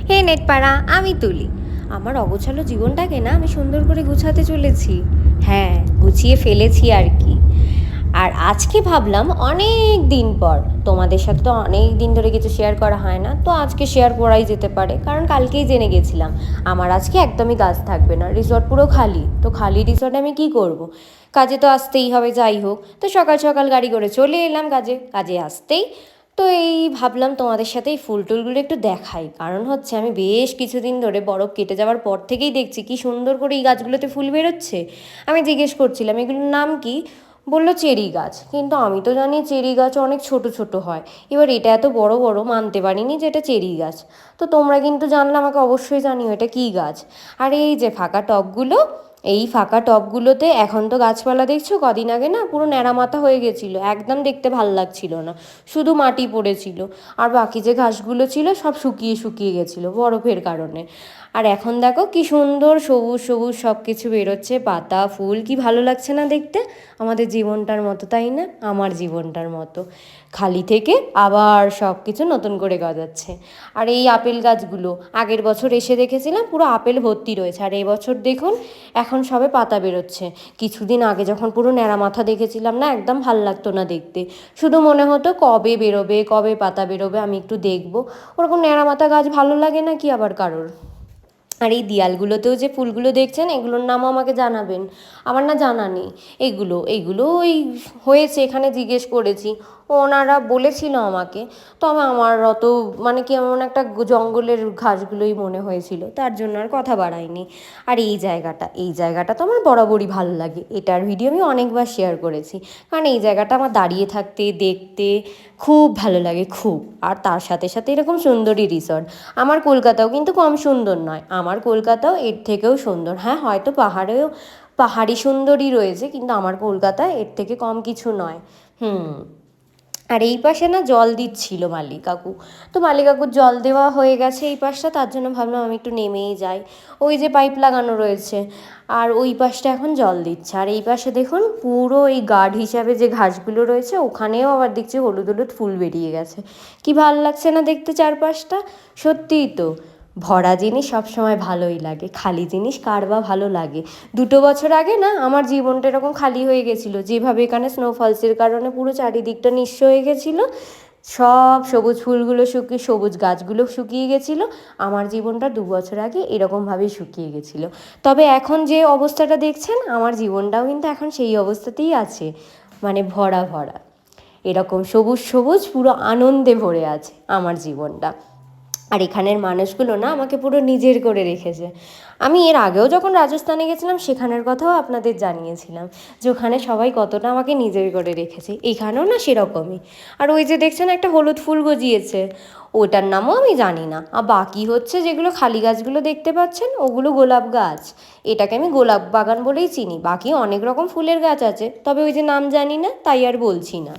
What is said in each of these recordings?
হে নেটপাড়া, আমি তুলি। আমার অগোছালো জীবনটাকে না আমি সুন্দর করে গুছাতে চলেছি। হ্যাঁ, গুছিয়ে ফেলেছি আর কি। আর আজকে ভাবলাম অনেক দিন পর তোমাদের সাথে তো অনেক দিন ধরে কিছু শেয়ার করা হয় না, তো আজকে শেয়ার করাই যেতে পারে, কারণ কালকেই জেনে গেছিলাম আমার আজকে একদমই কাজ থাকবে না, রিসর্ট পুরো খালি। তো খালি রিসর্টে আমি কি করব? কাজে তো আসতেই হবে যাই হোক, তো সকাল সকাল গাড়ি করে চলে এলাম কাজে। কাজে আসতেই তো এই ভাবলাম তোমাদের সাথে এই ফুল টুলগুলো একটু দেখাই, কারণ হচ্ছে আমি বেশ কিছুদিন ধরে বরফ কেটে যাওয়ার পর থেকেই দেখছি কি সুন্দর করে এই গাছগুলোতে ফুল বেরোচ্ছে। আমি জিজ্ঞেস করছিলাম এগুলোর নাম কি, বললো চেরি গাছ, কিন্তু আমি তো জানি চেরি গাছ অনেক ছোট ছোট হয়। এবার এটা এত বড় বড় মানতে পারিনি যে এটা চেরি গাছ। তো তোমরা কিন্তু জানলে আমাকে অবশ্যই জানিও এটা কী গাছ। আর এই যে ফাঁকা টবগুলো, এই ফাঁকা টবগুলোতে এখন তো গাছপালা দেখছো, কদিন আগে না পুরো ন্যাড়ামাথা হয়ে গেছিলো, একদম দেখতে ভাল লাগছিল না, শুধু মাটি পড়েছিল। আর বাকি যে ঘাসগুলো ছিল সব শুকিয়ে শুকিয়ে গেছিলো বরফের কারণে। আর এখন দেখো কি সুন্দর সবুজ সবুজ সব কিছু বেরোচ্ছে, পাতা ফুল, কি ভালো লাগছে না দেখতে? আমাদের জীবনটার মতো, তাই না? আমার জীবনটার মতো খালি থেকে আবার সব কিছু নতুন করে গজাচ্ছে। আর এই আপেল গাছগুলো আগের বছর এসে দেখেছিলাম পুরো আপেল ভর্তি রয়েছে, আর এই বছর দেখুন এখন সবে পাতা বেরোচ্ছে। কিছুদিন আগে যখন পুরো ন্যাড়া মাথা দেখেছিলাম না, একদম ভাল লাগতো না দেখতে, শুধু মনে হতো কবে বেরোবে, কবে পাতা বেরোবে, আমি একটু দেখবো। ওরকম ন্যাড়া মাথা গাছ ভালো লাগে না কি আবার কারোর? আর এই দেয়ালগুলোতেও যে ফুলগুলো দেখছেন এগুলোর নামও আমাকে জানাবেন, আমার না জানা নেই। এগুলো ওই হয়েছে, এখানে জিজ্ঞেস করেছি, ওনারা বলেছিল আমাকে। তবে আমার অত মানে কি এমন একটা জঙ্গলের ঘাসগুলোই মনে হয়েছিল, তার জন্য আর কথা বাড়াইনি। আর এই জায়গাটা তো আমার বরাবরই ভালো লাগে, এটার ভিডিও আমি অনেকবার শেয়ার করেছি, কারণ এই জায়গাটা আমার দাঁড়িয়ে থাকতে দেখতে খুব ভালো লাগে খুব। আর তার সাথে সাথে এরকম সুন্দরী রিসর্ট। আমার কলকাতাও কিন্তু কম সুন্দর নয়, আমার কলকাতাও এর থেকেও সুন্দর। হ্যাঁ, হয়তো পাহাড়ি সুন্দরী রয়েছে, কিন্তু আমার কলকাতা এর থেকে কম কিছু নয়। হুম। আর এই পাশে না জল দিচ্ছিল মালি কাকু, তো মালি কাকুর জল দেওয়া হয়ে গেছে এই পাশটা, তার জন্য ভাবলাম আমি একটু নেমেই যাই। ওই যে পাইপ লাগানো রয়েছে, আর ওই পাশটা এখন জল দিচ্ছে। আর এই পাশে দেখুন পুরো এই গার্ড হিসাবে যে ঘাসগুলো রয়েছে ওখানেও আবার দেখছি হলুদ হলুদ ফুল বেরিয়ে গেছে। কি ভাল লাগছে না দেখতে চারপাশটা? সত্যিই তো, ভরা জিনিস সবসময় ভালোই লাগে, খালি জিনিস কার বা ভালো লাগে? 2 বছর আগে না আমার জীবনটা এরকম খালি হয়ে গেছিলো, যেভাবে এখানে স্নোফলসের কারণে পুরো চারিদিকটা নিঃস্ব হয়ে গেছিলো, সব সবুজ ফুলগুলো শুকিয়ে সবুজ গাছগুলো শুকিয়ে গেছিলো। আমার জীবনটা 2 বছর আগে এরকমভাবেই শুকিয়ে গেছিলো। তবে এখন যে অবস্থাটা দেখছেন আমার জীবনটাও কিন্তু এখন সেই অবস্থাতেই আছে, মানে ভরা ভরা এরকম সবুজ সবুজ পুরো আনন্দে ভরে আছে আমার জীবনটা। আর এখানের মানুষগুলো না আমাকে পুরো নিজের করে রেখেছে। আমি এর আগেও যখন রাজস্থানে গেছিলাম সেখানের কথাও আপনাদের জানিয়েছিলাম যে ওখানে সবাই কতটা আমাকে নিজের করে রেখেছে, এখানেও না সেরকমই। আর ওই যে দেখছেন একটা হলুদ ফুল গজিয়েছে, ওটার নামও আমি জানি না। আর বাকি হচ্ছে যেগুলো খালি গাছগুলো দেখতে পাচ্ছেন ওগুলো গোলাপ গাছ, এটাকে আমি গোলাপ বাগান বলেই চিনি। বাকি অনেক রকম ফুলের গাছ আছে, তবে ওই যে নাম জানি না তাই আর বলছি না।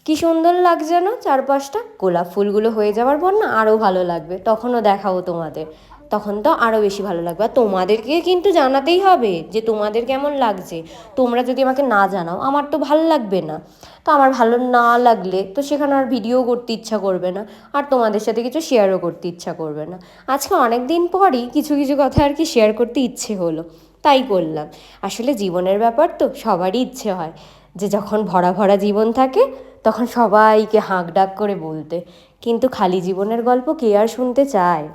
কি সুন্দর লাগছে না চারপাশটা? গোলাপ ফুলগুলো হয়ে যাওয়ার পর না আরও ভালো লাগবে, তখনও দেখাবো তোমাদের, তখন তো আরও বেশি ভালো লাগবে। আর তোমাদেরকে কিন্তু জানাতেই হবে যে তোমাদের কেমন লাগছে। তোমরা যদি আমাকে না জানাও আমার তো ভালো লাগবে না, তো আমার ভালো না লাগলে তো সেখানে আর ভিডিও করতে ইচ্ছা করবে না, আর তোমাদের সাথে কিছু শেয়ারও করতে ইচ্ছা করবে না। আজকে অনেক দিন পরই কিছু কিছু কথা আর কি শেয়ার করতে ইচ্ছে হলো, তাই করলাম। আসলে জীবনের ব্যাপার তো সবারই ইচ্ছে হয় যে যখন ভরা ভরা জীবন থাকে তখন সবাইকে হাঁক ডাক করে বলতে, কিন্তু খালি জীবনের গল্প কে আর শুনতে চায়?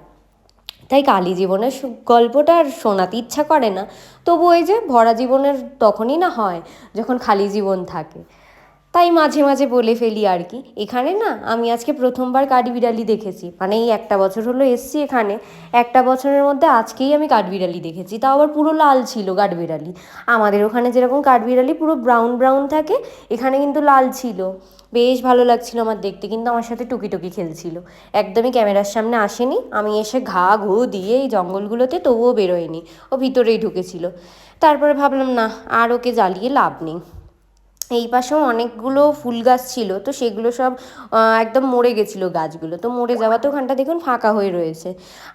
তাই খালি জীবনের গল্পটা আর শোনাতে ইচ্ছা করে না। তবু ওই যে ভরা জীবনের তখনই না হয় যখন খালি জীবন থাকে, তাই মাঝে মাঝে বলে ফেলি আর কি। এখানে না আমি আজকে প্রথমবার কাঠবিড়ালি দেখেছি, মানে এই 1 বছর হলো এসছি এখানে, 1 বছরের মধ্যে আজকেই আমি কাঠবিড়ালি দেখেছি, তাও আবার পুরো লাল ছিল কাঠবিড়ালি। আমাদের ওখানে যেরকম কাঠবিড়ালি পুরো ব্রাউন ব্রাউন থাকে, এখানে কিন্তু লাল ছিল। বেশ ভালো লাগছিল আমার দেখতে, কিন্তু আমার সাথে টুকি টুকি খেলছিল, একদমই ক্যামেরার সামনে আসেনি। আমি এসে ঘা ঘু দিয়ে এই জঙ্গলগুলোতে তবুও বেরোয়নি, ও ভিতরেই ঢুকেছিল। তারপরে ভাবলাম না আর ওকে জ্বালিয়ে লাভ নেই, এই পাশেও অনেকগুলো ফুল গাছ ছিল, তো সেগুলো সব একদম মরে গেছিলো গাছগুলো, তো মরে যাওয়াতে ওখানটা দেখুন ফাঁকা হয়ে রয়েছে।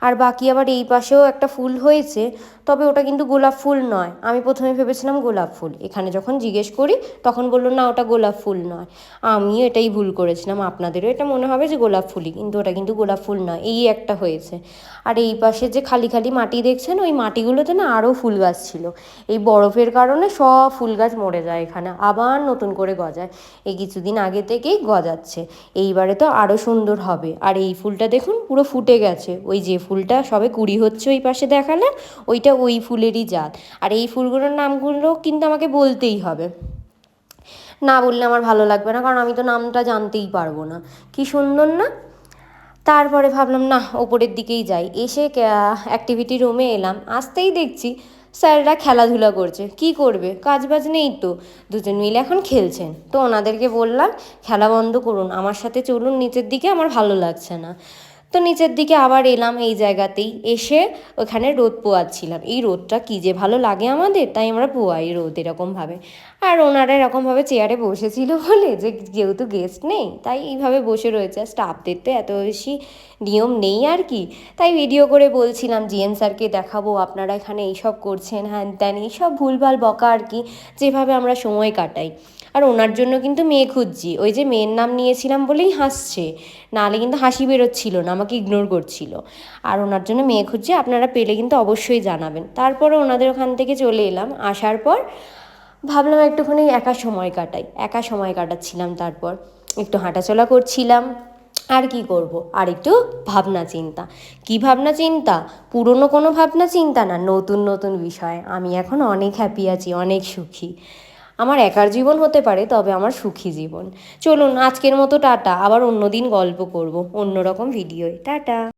আর বাকি আবার এই পাশেও একটা ফুল হয়েছে, তবে ওটা কিন্তু গোলাপ ফুল নয়। আমি প্রথমে ভেবেছিলাম গোলাপ ফুল, এখানে যখন জিজ্ঞেস করি তখন বললো না ওটা গোলাপ ফুল নয়। আমিও এটাই ভুল করেছিলাম, আপনাদেরও এটা মনে হবে যে গোলাপ ফুলই, কিন্তু ওটা কিন্তু গোলাপ ফুল নয়। এই একটা হয়েছে। আর এই পাশে যে খালি খালি মাটি দেখছেন, ওই মাটিগুলোতে না আরও ফুল গাছ ছিল। এই বরফের কারণে সব ফুল গাছ মরে যায়, এখানে আবার নতুন করে গজায়। এই কিছুদিন আগে থেকেই গজাচ্ছে, এইবারে তো আরও সুন্দর হবে। আর এই ফুলটা দেখুন পুরো ফুটে গেছে, ওই যে ফুলটা সবে কুড়ি হচ্ছে ওই পাশে দেখালাম, ওইটা ওই ফুলেরই জাত। আর এই ফুলগুলোর নামগুলো কিন্তু আমাকে বলতেই হবে, না বললে আমার ভালো লাগবে না, কারণ আমি তো নামটা জানতেই পারবো না। কি সুন্দর না? তারপরে ভাবলাম না ওপরের দিকেই যাই, এসে অ্যাক্টিভিটি রুমে এলাম, আসতেই দেখছি স্যাররা খেলাধুলা করছে। কি করবে, কাজবাজ নেই তো, দুজন মিলে এখন খেলছেন। তো ওনাদেরকে বললাম খেলা বন্ধ করুন, আমার সাথে চলুন নিচের দিকে, আমার ভালো লাগছে না। তো নিচের দিকে আবার এলাম, এই জায়গাতেই এসে ওখানে রোদ পোয়াচ্ছিলাম। এই রোদটা কী যে ভালো লাগে আমাদের, তাই আমরা পোয়াই রোদ এরকমভাবে। আর ওনারা এরকমভাবে চেয়ারে বসেছিল বলে, যে যেহেতু গেস্ট নেই তাই এইভাবে বসে রয়েছে। আর স্টাফদের তো এত বেশি নিয়ম নেই আর কি, তাই ভিডিও করে বলছিলাম জিএন স্যারকে দেখাবো আপনারা এখানে এইসব করছেন, হ্যান ত্যান এইসব ভুলভাল বকা আর কি, যেভাবে আমরা সময় কাটাই। আর ওনার জন্য কিন্তু মেয়ে খুঁজছি, ওই যে মেয়ের নাম নিয়েছিলাম বলেই হাসছে, নাহলে কিন্তু হাসি বেরোচ্ছিল না, আমাকে ইগনোর করছিল। আর ওনার জন্য মেয়ে খুঁজছি, আপনারা পেলে কিন্তু অবশ্যই জানাবেন। তারপরে ওনাদের ওখান থেকে চলে এলাম, আসার পর ভাবলাম একটুখানি একা সময় কাটাই, একা সময় কাটাচ্ছিলাম। তারপর একটু হাঁটাচলা করছিলাম, আর কি করব, আর একটু ভাবনা চিন্তা। কি ভাবনা চিন্তা? পুরনো কোনো ভাবনা চিন্তা না, নতুন নতুন বিষয়। আমি এখন অনেক হ্যাপি আছি, অনেক সুখী। আমার একার জীবন হতে পারে, তবে আমার সুখী জীবন। চলুন আজকের মতো টাটা, আবার অন্য দিন গল্প করব অন্যরকম ভিডিওয়। টাটা।